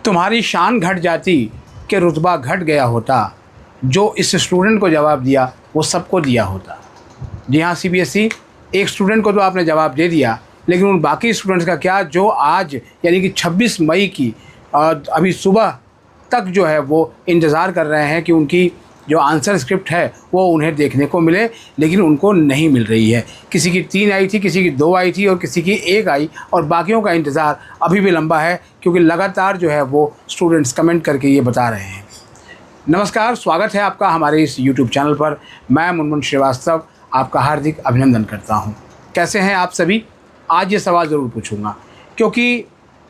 तुम्हारी शान घट जाती कि रुतबा घट गया होता, जो इस स्टूडेंट को जवाब दिया वो सबको दिया होता। जी हाँ सीबीएसई, एक स्टूडेंट को तो आपने जवाब दे दिया, लेकिन उन बाकी स्टूडेंट्स का क्या जो आज यानी कि 26 मई की अभी सुबह तक जो है वो इंतज़ार कर रहे हैं कि उनकी जो आंसर स्क्रिप्ट है वो उन्हें देखने को मिले, लेकिन उनको नहीं मिल रही है। किसी की 3 आई थी, किसी की 2 आई थी और किसी की 1 आई, और बाकियों का इंतज़ार अभी भी लंबा है, क्योंकि लगातार जो है वो स्टूडेंट्स कमेंट करके ये बता रहे हैं। नमस्कार, स्वागत है आपका हमारे इस यूट्यूब चैनल पर। मैं मुनमुन श्रीवास्तव आपका हार्दिक अभिनंदन करता हूँ। कैसे हैं आप सभी? आज ये सवाल ज़रूर पूछूंगा, क्योंकि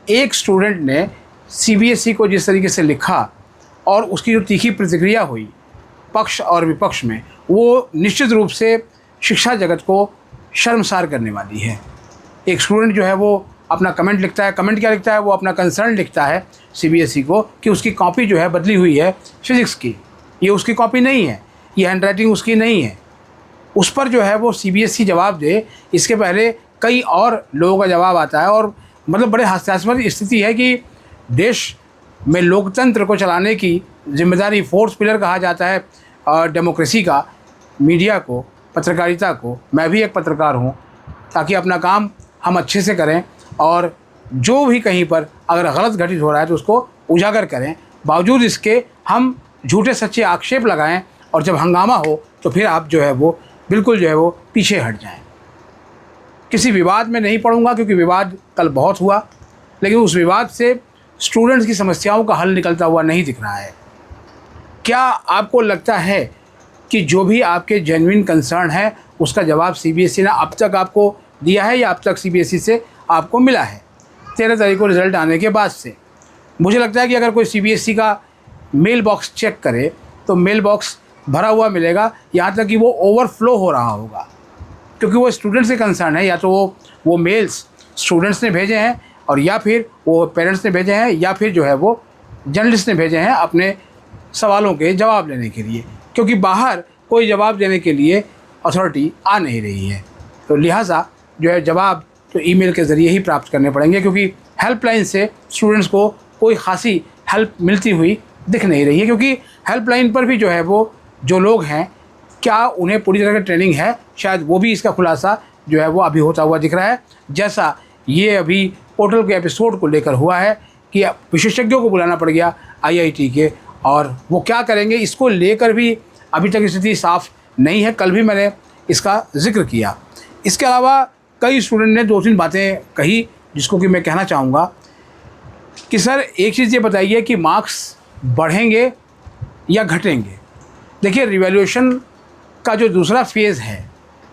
एक स्टूडेंट ने सीबीएसई को जिस तरीके से लिखा और उसकी जो तीखी प्रतिक्रिया हुई पक्ष और विपक्ष में, वो निश्चित रूप से शिक्षा जगत को शर्मसार करने वाली है। एक स्टूडेंट जो है वो अपना कमेंट लिखता है, कमेंट क्या लिखता है, वो अपना कंसर्न लिखता है सीबीएसई को कि उसकी कॉपी जो है बदली हुई है फिज़िक्स की, ये उसकी कॉपी नहीं है, ये हैंडराइटिंग उसकी नहीं है। उस पर जो है वो सीबीएसई जवाब दे, इसके पहले कई और लोगों का जवाब आता है। और मतलब बड़े हास्यास्पद स्थिति है कि देश में लोकतंत्र को चलाने की जिम्मेदारी, फोर्थ पिलर कहा जाता है डेमोक्रेसी का, मीडिया को, पत्रकारिता को। मैं भी एक पत्रकार हूँ, ताकि अपना काम हम अच्छे से करें और जो भी कहीं पर अगर गलत घटित हो रहा है तो उसको उजागर करें। बावजूद इसके हम झूठे सच्चे आक्षेप लगाएं, और जब हंगामा हो तो फिर आप जो है वो बिल्कुल जो है वो पीछे हट जाएं। किसी विवाद में नहीं पड़ूंगा, क्योंकि विवाद कल बहुत हुआ, लेकिन उस विवाद से स्टूडेंट्स की समस्याओं का हल निकलता हुआ नहीं दिख रहा है। क्या आपको लगता है कि जो भी आपके जेन्युइन कंसर्न है उसका जवाब सीबीएसई ने अब तक आपको दिया है, या अब तक सीबीएसई से आपको मिला है 13 तारीख को रिज़ल्ट आने के बाद से? मुझे लगता है कि अगर कोई सीबीएसई का मेल बॉक्स चेक करे तो मेल बॉक्स भरा हुआ मिलेगा, यहाँ तक कि वो ओवरफ्लो हो रहा होगा, क्योंकि वो स्टूडेंट्स के कंसर्न है। या तो वो मेल्स स्टूडेंट्स ने भेजे हैं, और या फिर वो पेरेंट्स ने भेजे हैं, या फिर जो है वो जर्नलिस्ट ने भेजे हैं अपने सवालों के जवाब लेने के लिए, क्योंकि बाहर कोई जवाब देने के लिए अथॉरिटी आ नहीं रही है। तो लिहाजा जो है जवाब तो ईमेल के ज़रिए ही प्राप्त करने पड़ेंगे, क्योंकि हेल्पलाइन से स्टूडेंट्स को कोई ख़ासी हेल्प मिलती हुई दिख नहीं रही है। क्योंकि हेल्पलाइन पर भी जो है वो जो लोग हैं, क्या उन्हें पूरी तरह की ट्रेनिंग है, शायद वो भी इसका खुलासा जो है वो अभी होता हुआ दिख रहा है। जैसा ये अभी पोर्टल के एपिसोड को लेकर हुआ है कि विशेषज्ञों को बुलाना पड़ गया आईआईटी के, और वो क्या करेंगे इसको लेकर भी अभी तक स्थिति साफ नहीं है। कल भी मैंने इसका जिक्र किया। इसके अलावा कई स्टूडेंट ने 2-3 बातें कही, जिसको कि मैं कहना चाहूँगा कि सर एक चीज़ ये बताइए कि मार्क्स बढ़ेंगे या घटेंगे। देखिए, रिवैल्यूएशन का जो दूसरा फेज़ है,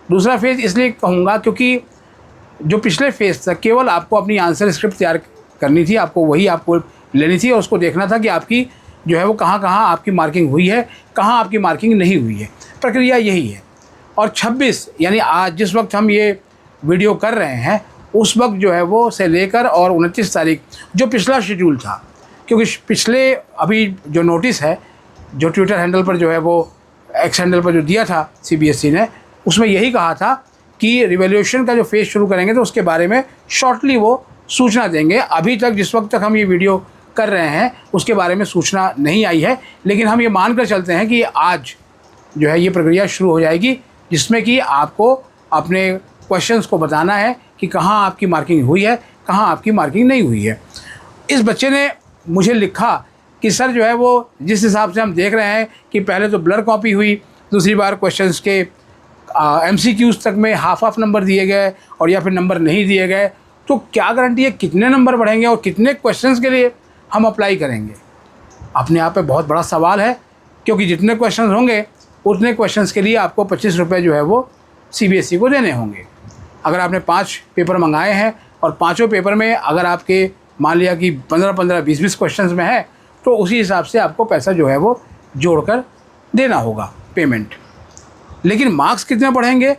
दूसरा फेज़ इसलिए कहूँगा क्योंकि जो पिछले फेज़ तक केवल आपको अपनी आंसर स्क्रिप्ट तैयार करनी थी, आपको लेनी थी, और उसको देखना था कि आपकी जो है वो कहाँ आपकी मार्किंग हुई है, कहाँ आपकी मार्किंग नहीं हुई है। प्रक्रिया यही है। और 26 यानी आज जिस वक्त हम ये वीडियो कर रहे हैं, उस वक्त जो है वो से लेकर और 29 तारीख जो पिछला शेड्यूल था, क्योंकि पिछले अभी जो नोटिस है जो ट्विटर हैंडल पर जो है वो एक्स हैंडल पर जो दिया था सीबीएसई ने, उसमें यही कहा था कि रिवैल्यूएशन का जो फेज़ शुरू करेंगे तो उसके बारे में शॉर्टली वो सूचना देंगे। अभी तक जिस वक्त तक हम ये वीडियो कर रहे हैं उसके बारे में सूचना नहीं आई है, लेकिन हम ये मानकर चलते हैं कि आज जो है ये प्रक्रिया शुरू हो जाएगी, जिसमें कि आपको अपने क्वेश्चंस को बताना है कि कहाँ आपकी मार्किंग हुई है, कहाँ आपकी मार्किंग नहीं हुई है। इस बच्चे ने मुझे लिखा कि सर जो है वो जिस हिसाब से हम देख रहे हैं कि पहले तो ब्लर कॉपी हुई, दूसरी बार क्वेश्चंस के एमसीक्यूज़ तक में हाफ नंबर दिए गए और या फिर नंबर नहीं दिए गए, तो क्या गारंटी है कितने नंबर बढ़ेंगे और कितने क्वेश्चंस के लिए हम अप्लाई करेंगे? अपने आप पे बहुत बड़ा सवाल है, क्योंकि जितने क्वेश्चंस होंगे उतने क्वेश्चंस के लिए आपको 25 रुपये जो है वो सीबीएसई को देने होंगे। अगर आपने 5 पेपर मंगाए हैं और पाँचों पेपर में अगर आपके मान लिया कि 15-15, 20-20 क्वेश्चंस में है, तो उसी हिसाब से आपको पैसा जो है वो जोड़कर देना होगा पेमेंट। लेकिन मार्क्स कितने बढ़ेंगे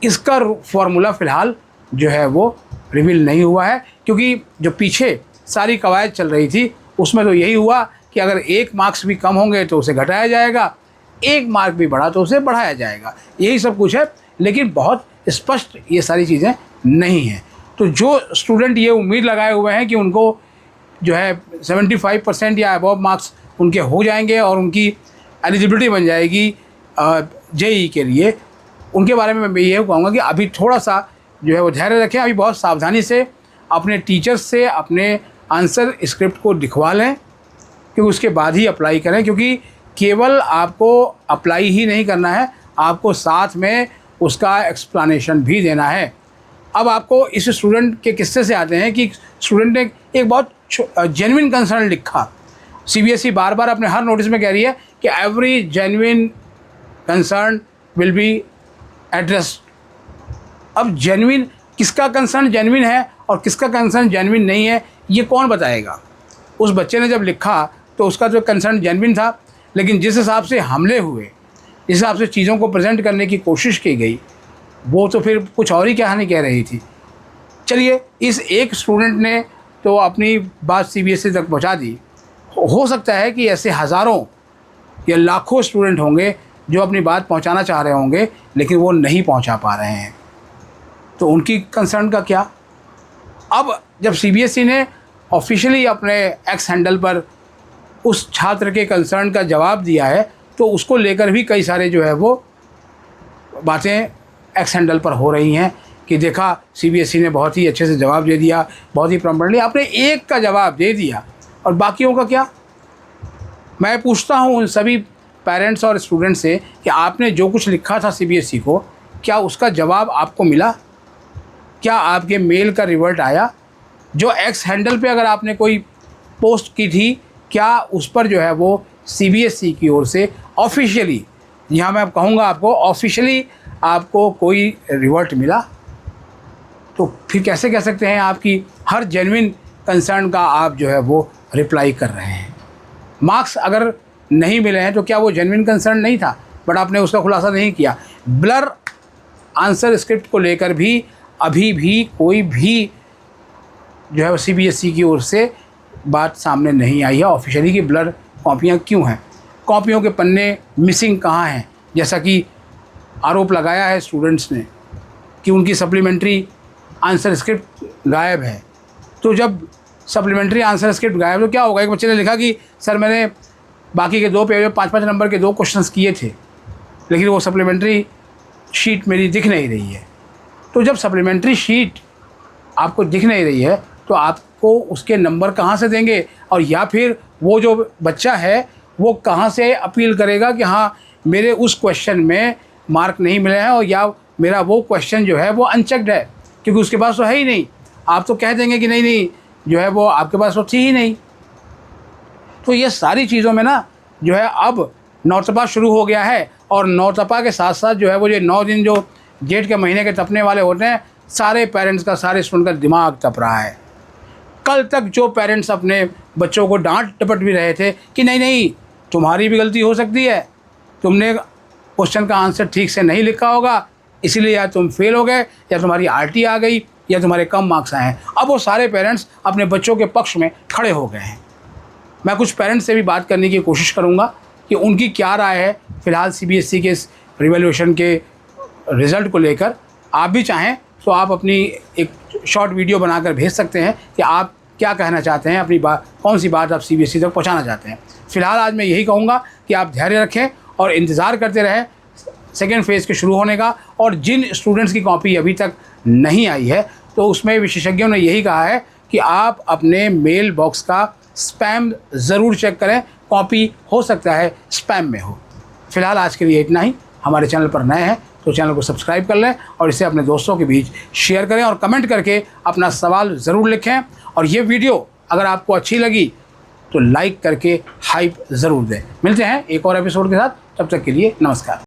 इसका फॉर्मूला फ़िलहाल जो है वो रिवील नहीं हुआ है, क्योंकि जो पीछे सारी कवायद चल रही थी उसमें तो यही हुआ कि अगर 1 मार्क्स भी कम होंगे तो उसे घटाया जाएगा, 1 मार्क भी बढ़ा तो उसे बढ़ाया जाएगा, यही सब कुछ है। लेकिन बहुत स्पष्ट ये सारी चीज़ें नहीं हैं। तो जो स्टूडेंट ये उम्मीद लगाए हुए हैं कि उनको जो है 75% या अबव मार्क्स उनके हो जाएंगे और उनकी एलिजिबिलिटी बन जाएगी जेईई के लिए। उनके बारे में मैं ये कहूँगा कि अभी थोड़ा सा जो है वो धैर्य रखें, अभी बहुत सावधानी से अपने टीचर्स से अपने आंसर स्क्रिप्ट को लिखवा लें, क्योंकि उसके बाद ही अप्लाई करें, क्योंकि केवल आपको अप्लाई ही नहीं करना है, आपको साथ में उसका एक्सप्लेनेशन भी देना है। अब आपको इस स्टूडेंट के किस्से से आते हैं कि स्टूडेंट ने एक बहुत जेन्युइन कंसर्न लिखा। सीबीएसई बार बार अपने हर नोटिस में कह रही है कि every genuine concern will be addressed. अब जेन्युइन किसका कंसर्न जेन्युइन है और किसका कंसर्न जेन्युइन नहीं है, ये कौन बताएगा? उस बच्चे ने जब लिखा तो उसका जो कंसर्न जेन्युइन था, लेकिन जिस हिसाब से हमले हुए, जिस हिसाब से चीज़ों को प्रेजेंट करने की कोशिश की गई, वो तो फिर कुछ और ही कहानी कह रही थी। चलिए, इस एक स्टूडेंट ने तो अपनी बात सीबीएसई तक पहुंचा दी। हो सकता है कि ऐसे हज़ारों या लाखों स्टूडेंट होंगे जो अपनी बात पहुंचाना चाह रहे होंगे, लेकिन वो नहीं पहुंचा पा रहे हैं। तो उनकी कंसर्न का क्या? अब जब सीबीएसई ने ऑफिशियली अपने एक्स हैंडल पर उस छात्र के कंसर्न का जवाब दिया है, तो उसको लेकर भी कई सारे जो है वो बातें एक्स हैंडल पर हो रही हैं कि देखा, सीबीएसई ने बहुत ही अच्छे से जवाब दे दिया, बहुत ही प्रॉम्प्टली। आपने एक का जवाब दे दिया और बाकियों का क्या? मैं पूछता हूँ उन सभी पेरेंट्स और स्टूडेंट से कि आपने जो कुछ लिखा था सीबीएसई को, क्या उसका जवाब आपको मिला? क्या आपके मेल का रिवर्ट आया? जो एक्स हैंडल पे अगर आपने कोई पोस्ट की थी, क्या उस पर जो है वो सीबीएसई की ओर से ऑफिशियली, यहाँ मैं कहूँगा आपको ऑफिशियली, आपको कोई रिवर्ट मिला? तो फिर कैसे कह सकते हैं आपकी हर जेन्युइन कंसर्न का आप जो है वो रिप्लाई कर रहे हैं? मार्क्स अगर नहीं मिले हैं तो क्या वो जेन्युइन कंसर्न नहीं था, बट आपने उसका खुलासा नहीं किया? ब्लर आंसर स्क्रिप्ट को लेकर भी अभी भी कोई भी जो है सीबीएसई की ओर से बात सामने नहीं आई है ऑफिशियली कि ब्लर कॉपियाँ क्यों हैं, कॉपियों के पन्ने मिसिंग कहाँ हैं, जैसा कि आरोप लगाया है स्टूडेंट्स ने कि उनकी सप्लीमेंट्री आंसर स्क्रिप्ट गायब है। तो जब सप्लीमेंट्री आंसर स्क्रिप्ट गायब तो क्या होगा? एक बच्चे ने लिखा कि सर मैंने बाकी के 2 पेज में 5-5 नंबर के 2 क्वेश्चंस किए थे, लेकिन वो सप्लीमेंट्री शीट मेरी दिख नहीं रही है। तो जब सप्लीमेंट्री शीट आपको दिख नहीं रही है तो आपको उसके नंबर कहाँ से देंगे? और या फिर वो जो बच्चा है वो कहाँ से अपील करेगा कि हाँ मेरे उस क्वेश्चन में मार्क नहीं मिले हैं, और या मेरा वो क्वेश्चन जो है वो अनचेक्ड है, क्योंकि उसके पास तो है ही नहीं। आप तो कह देंगे कि नहीं नहीं जो है वो आपके पास तो थी ही नहीं। तो ये सारी चीज़ों में ना जो है अब नौतपा शुरू हो गया है, और नौतपा के साथ साथ जो है वो ये 9 दिन जो जेठ के महीने के तपने वाले होते हैं, सारे पेरेंट्स का, सारे स्टूडेंट का दिमाग तप रहा है। कल तक जो पेरेंट्स अपने बच्चों को डांट डपट भी रहे थे कि नहीं नहीं तुम्हारी भी गलती हो सकती है, तुमने क्वेश्चन का आंसर ठीक से नहीं लिखा होगा, इसीलिए या तुम फेल हो गए, या तुम्हारी आरटी आ गई, या तुम्हारे कम मार्क्स आए हैं। अब वो सारे पेरेंट्स अपने बच्चों के पक्ष में खड़े हो गए हैं। मैं कुछ पेरेंट्स से भी बात करने की कोशिश करूंगा कि उनकी क्या राय है फ़िलहाल सीबीएसई के इस रिवैल्यूएशन के रिज़ल्ट को लेकर। आप भी चाहें तो आप अपनी एक शॉर्ट वीडियो बनाकर भेज सकते हैं कि आप क्या कहना चाहते हैं, अपनी बात, कौन सी बात आप सीबीएसई तक पहुंचाना चाहते हैं। फ़िलहाल आज मैं यही कहूँगा कि आप धैर्य रखें और इंतज़ार करते रहें सेकेंड फेज़ के शुरू होने का। और जिन स्टूडेंट्स की कॉपी अभी तक नहीं आई है, तो उसमें विशेषज्ञों ने यही कहा है कि आप अपने मेल बॉक्स का स्पैम ज़रूर चेक करें, कॉपी हो सकता है स्पैम में हो। फ़िलहाल आज के लिए इतना ही। हमारे चैनल पर नए हैं तो चैनल को सब्सक्राइब कर लें और इसे अपने दोस्तों के बीच शेयर करें, और कमेंट करके अपना सवाल ज़रूर लिखें। और ये वीडियो अगर आपको अच्छी लगी तो लाइक करके हाइप ज़रूर दें। मिलते हैं एक और एपिसोड के साथ, तब तक के लिए नमस्कार।